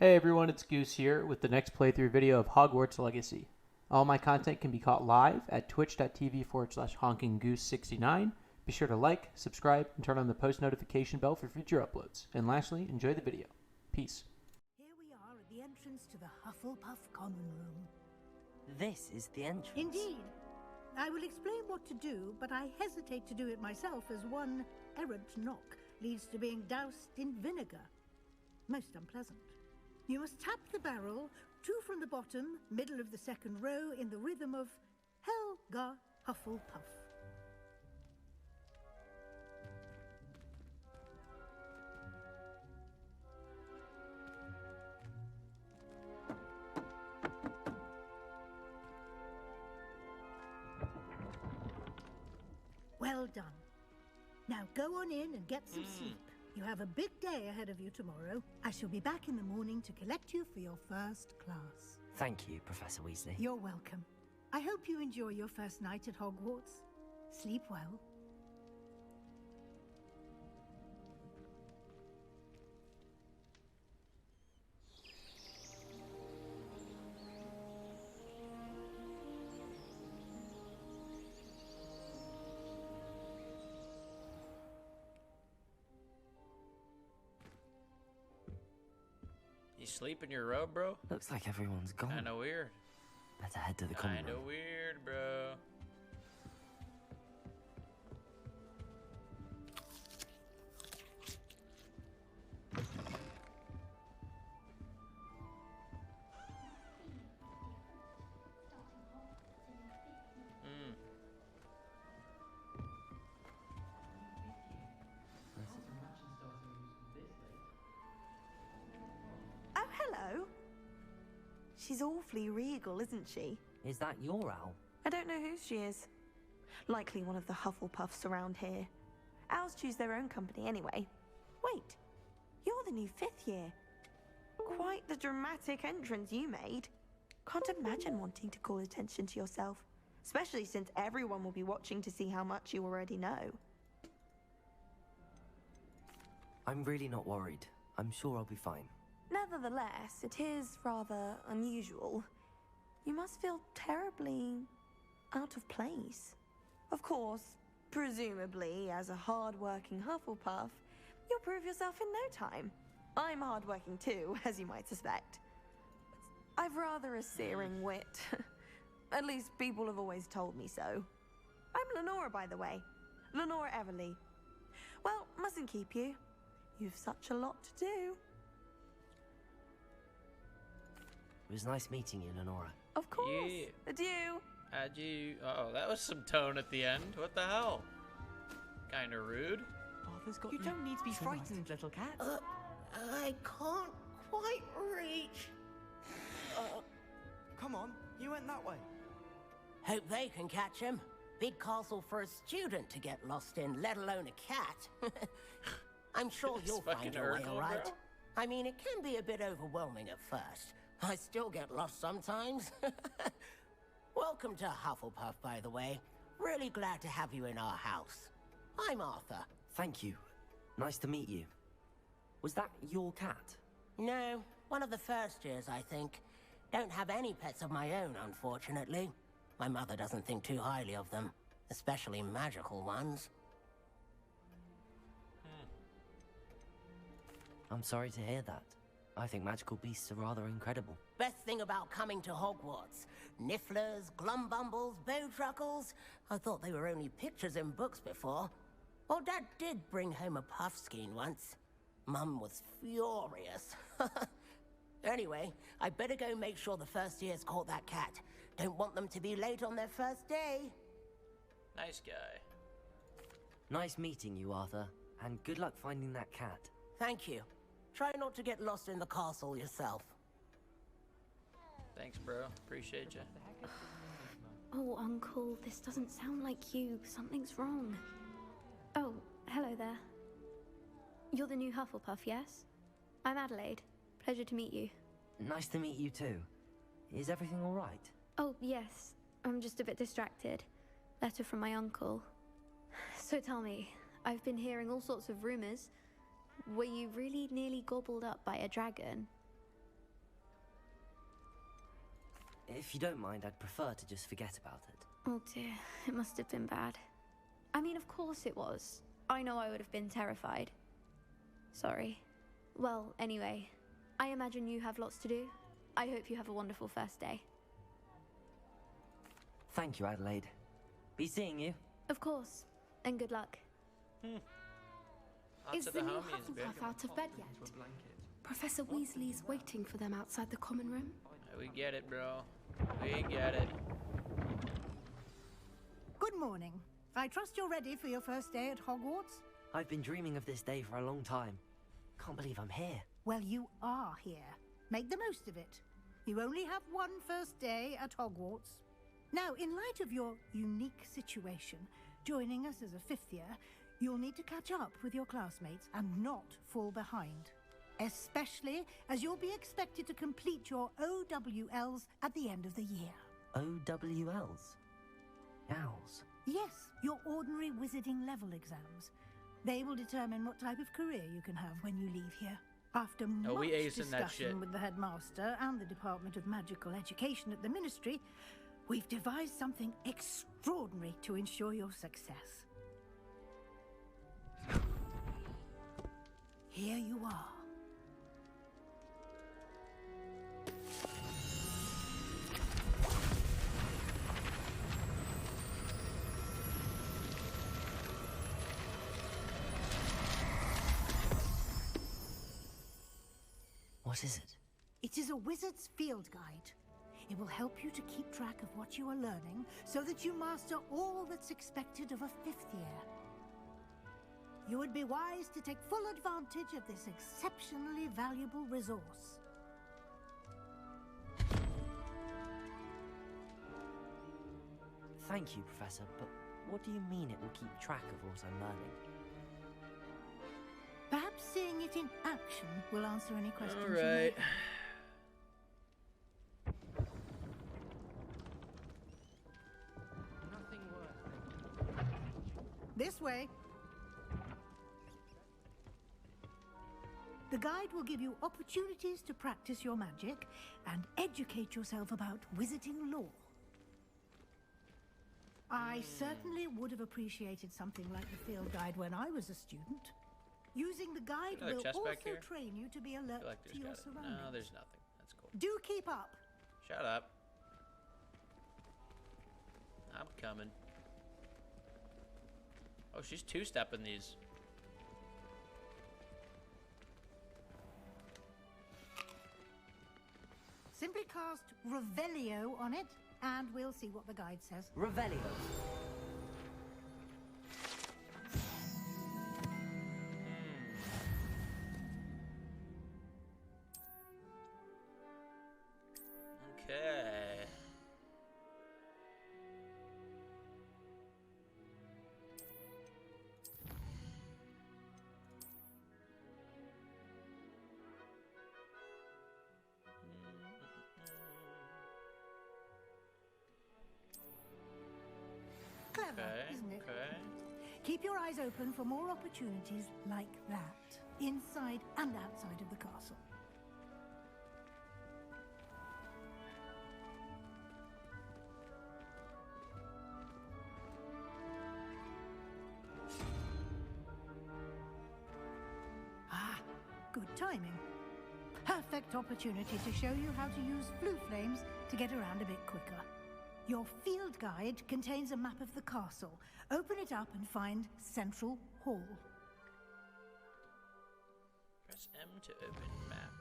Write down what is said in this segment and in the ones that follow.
Hey everyone, it's Goose here with the next playthrough video of Hogwarts Legacy. All my content can be caught live at twitch.tv/honkinggoose69. Be sure to like, subscribe, and turn on the post notification bell for future uploads. And lastly, enjoy the video. Peace. Here we are at the entrance to the Hufflepuff Common Room. This is the entrance. Indeed. I will explain what to do, but I hesitate to do it myself as one errant knock leads to being doused in vinegar. Most unpleasant. You must tap the barrel, 2 from the bottom, middle of the second row, in the rhythm of Helga Hufflepuff. Well done. Now go on in and get some sleep. You have a big day ahead of you tomorrow. I shall be back in the morning to collect you for your first class. Thank you, Professor Weasley. You're welcome. I hope you enjoy your first night at Hogwarts. Sleep well. You sleep in your robe, bro? Looks like everyone's gone. Kinda weird. Better head to the common Kinda room. weird, bro. Oh, hello. She's awfully regal, isn't she? Is that your owl? I don't know who she is. Likely one of the Hufflepuffs around here. Owls choose their own company anyway. Wait, you're the new 5th year. Quite the dramatic entrance you made. Can't imagine wanting to call attention to yourself, especially since everyone will be watching to see how much you already know. I'm really not worried. I'm sure I'll be fine. Nevertheless, it is rather unusual. You must feel terribly out of place. Of course, presumably, as a hard-working Hufflepuff, you'll prove yourself in no time. I'm hard-working too, as you might suspect. But I've rather a searing wit. At least people have always told me so. I'm Lenora, by the way. Lenora Everly. Well, mustn't keep you. You've such a lot to do. It was nice meeting you, Lenora. Of course. Yeah. Adieu. Adieu. Uh-oh, that was some tone at the end. What the hell? Kinda rude. You don't need to be frightened, little cat. I can't quite reach. Come on, you went that way. Hope they can catch him. Big castle for a student to get lost in, let alone a cat. I'm sure This you'll find fucking your way Urkel, all right. bro. I mean, it can be a bit overwhelming at first. I still get lost sometimes. Welcome to Hufflepuff, by the way. Really glad to have you in our house. I'm Arthur. Thank you. Nice to meet you. Was that your cat? No, one of the first years, I think. Don't have any pets of my own, unfortunately. My mother doesn't think too highly of them, especially magical ones. I'm sorry to hear that. I think magical beasts are rather incredible. Best thing about coming to Hogwarts. Nifflers, Glumbumbles, Bowtruckles. I thought they were only pictures in books before. Well, Dad did bring home a Puffskein once. Mum was furious. Anyway, I better go make sure the first years caught that cat. Don't want them to be late on their first day. Nice guy. Nice meeting you, Arthur. And good luck finding that cat. Thank you. Try not to get lost in the castle yourself. Thanks, bro. Appreciate you. Oh, Uncle, this doesn't sound like you. Something's wrong. Oh, hello there. You're the new Hufflepuff, yes? I'm Adelaide. Pleasure to meet you. Nice to meet you too. Is everything all right? Oh, yes. I'm just a bit distracted. Letter from my uncle. So tell me, I've been hearing all sorts of rumors. Were you really nearly gobbled up by a dragon? If you don't mind, I'd prefer to just forget about it. Oh dear, it must have been bad. I mean, of course it was. I know I would have been terrified. Sorry. Well, anyway, I imagine you have lots to do. I hope you have a wonderful first day. Thank you, Adelaide. Be seeing you. Of course, and good luck. Lots Is of the new homies, bitch. Hufflepuff out of bed yet? Professor Weasley's waiting for them outside the common room. We get it, bro. We get it. Good morning. I trust you're ready for your first day at Hogwarts? I've been dreaming of this day for a long time. Can't believe I'm here. Well, you are here. Make the most of it. You only have one first day at Hogwarts. Now, in light of your unique situation, joining us as a fifth year, you'll need to catch up with your classmates and not fall behind. Especially as you'll be expected to complete your OWLs at the end of the year. OWLs? Owls? Yes, your ordinary wizarding level exams. They will determine what type of career you can have when you leave here. After much we acing that shit. discussion with the headmaster and the Department of Magical Education at the Ministry, we've devised something extraordinary to ensure your success. Here you are. What is it? It is a wizard's field guide. It will help you to keep track of what you are learning so that you master all that's expected of a fifth year. You would be wise to take full advantage of this exceptionally valuable resource. Thank you, Professor, but what do you mean it will keep track of what I'm learning? Perhaps seeing it in action will answer any questions All you may right. have. Nothing worth This way. The guide will give you opportunities to practice your magic and educate yourself about wizarding lore. I certainly would have appreciated something like the field guide when I was a student. Using the guide Another will chest also back here? train you to be I alert feel like to there's your gotta... surroundings. No, there's nothing. That's cool. Do keep up. Shut up. I'm coming. Oh, she's two-stepping these. Simply cast Revelio on it, and we'll see what the guide says. Revelio. Okay. Clever, Okay, isn't it? okay. Keep your eyes open for more opportunities like that, inside and outside of the castle. Ah, good timing. Perfect opportunity to show you how to use blue flames to get around a bit quicker. Your field guide contains a map of the castle. Open it up and find Central Hall. Press M to open map.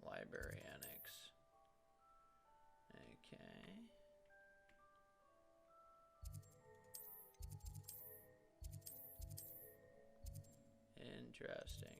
Library annex. Okay. Interesting.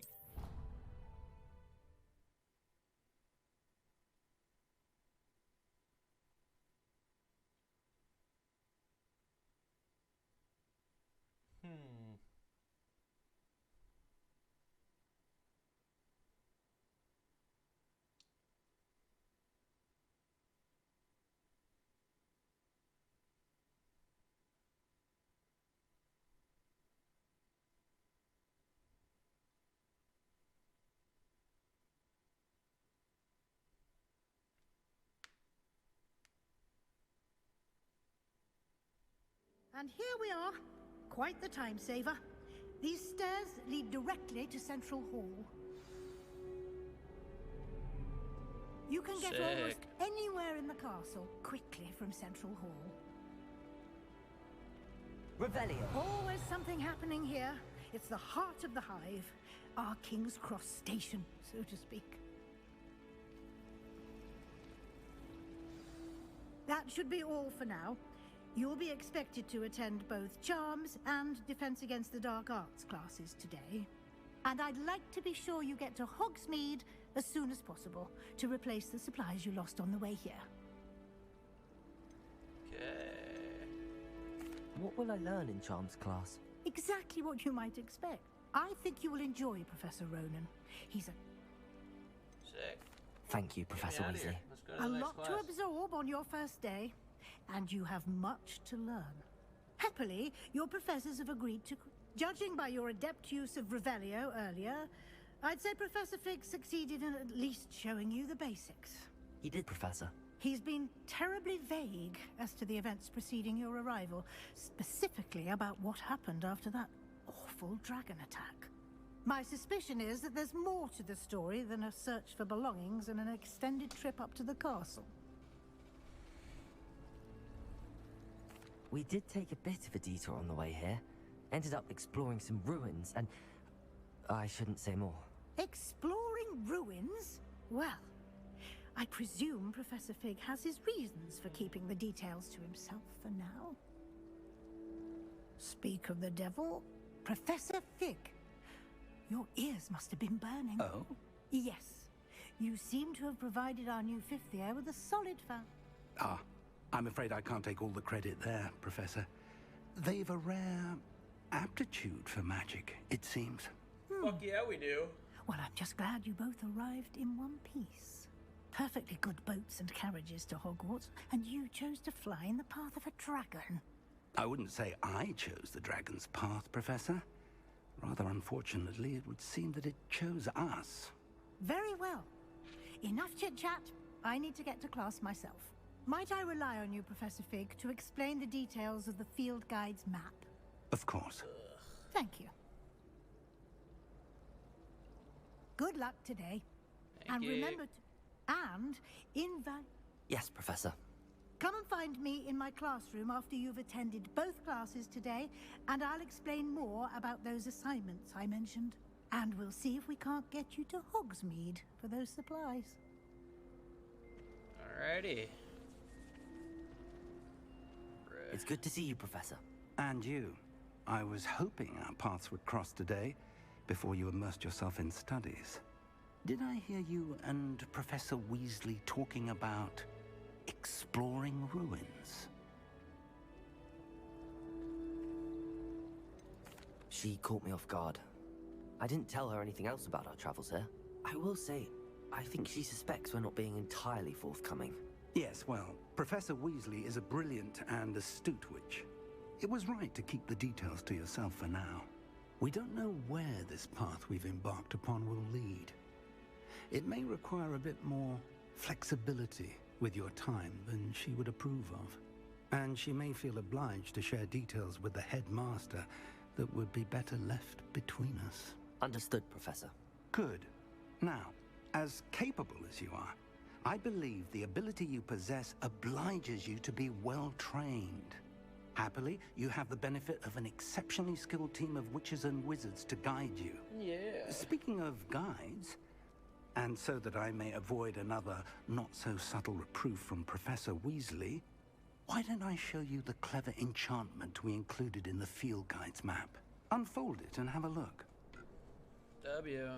And here we are. Quite the time saver. These stairs lead directly to Central Hall. You can get almost anywhere in the castle quickly from Central Hall. Revelio. Always something happening here. It's the heart of the hive. Our King's Cross station, so to speak. That should be all for now. You'll be expected to attend both Charms and Defense Against the Dark Arts classes today. And I'd like to be sure you get to Hogsmeade as soon as possible to replace the supplies you lost on the way here. Okay. What will I learn in Charms class? Exactly what you might expect. I think you will enjoy Professor Ronan. He's a Sick. Thank you, Professor Get me out of here. Weasley. Let's go to the next lot class. to absorb on your first day, and you have much to learn. Happily, your professors have agreed to... Judging by your adept use of Revelio earlier, I'd say Professor Fig succeeded in at least showing you the basics. He did, Professor. He's been terribly vague as to the events preceding your arrival, specifically about what happened after that awful dragon attack. My suspicion is that there's more to the story than a search for belongings and an extended trip up to the castle. We did take a bit of a detour on the way here. Ended up exploring some ruins and... I shouldn't say more. Exploring ruins? Well, I presume Professor Fig has his reasons for keeping the details to himself for now. Speak of the devil, Professor Fig. Your ears must have been burning. Oh? Yes. You seem to have provided our new fifth year with a solid Ah, I'm afraid I can't take all the credit there, Professor. They've a rare aptitude for magic, it seems. Fuck yeah, we do. Well, I'm just glad you both arrived in one piece. Perfectly good boats and carriages to Hogwarts, and you chose to fly in the path of a dragon. I wouldn't say I chose the dragon's path, Professor. Rather unfortunately, it would seem that it chose us. Very well. Enough chit-chat. I need to get to class myself. Might I rely on you, Professor Fig, to explain the details of the field guide's map? Of course. Thank you. Good luck today. Thank you. Remember to... And Yes, Professor. come and find me in my classroom after you've attended both classes today, and I'll explain more about those assignments I mentioned. And we'll see if we can't get you to Hogsmeade for those supplies. Alrighty. It's good to see you, Professor. And you. I was hoping our paths would cross today, before you immersed yourself in studies. Did I hear you and Professor Weasley talking about exploring ruins? She caught me off guard. I didn't tell her anything else about our travels here. I will say, I think she suspects we're not being entirely forthcoming. Yes, well, Professor Weasley is a brilliant and astute witch. It was right to keep the details to yourself for now. We don't know where this path we've embarked upon will lead. It may require a bit more flexibility with your time than she would approve of. And she may feel obliged to share details with the headmaster that would be better left between us. Understood, Professor. Good. Now, as capable as you are, I believe the ability you possess obliges you to be well trained. Happily, you have the benefit of an exceptionally skilled team of witches and wizards to guide you. Yeah. Speaking of guides, and so that I may avoid another not-so-subtle reproof from Professor Weasley, why don't I show you the clever enchantment we included in the field guide's map? Unfold it and have a look. W.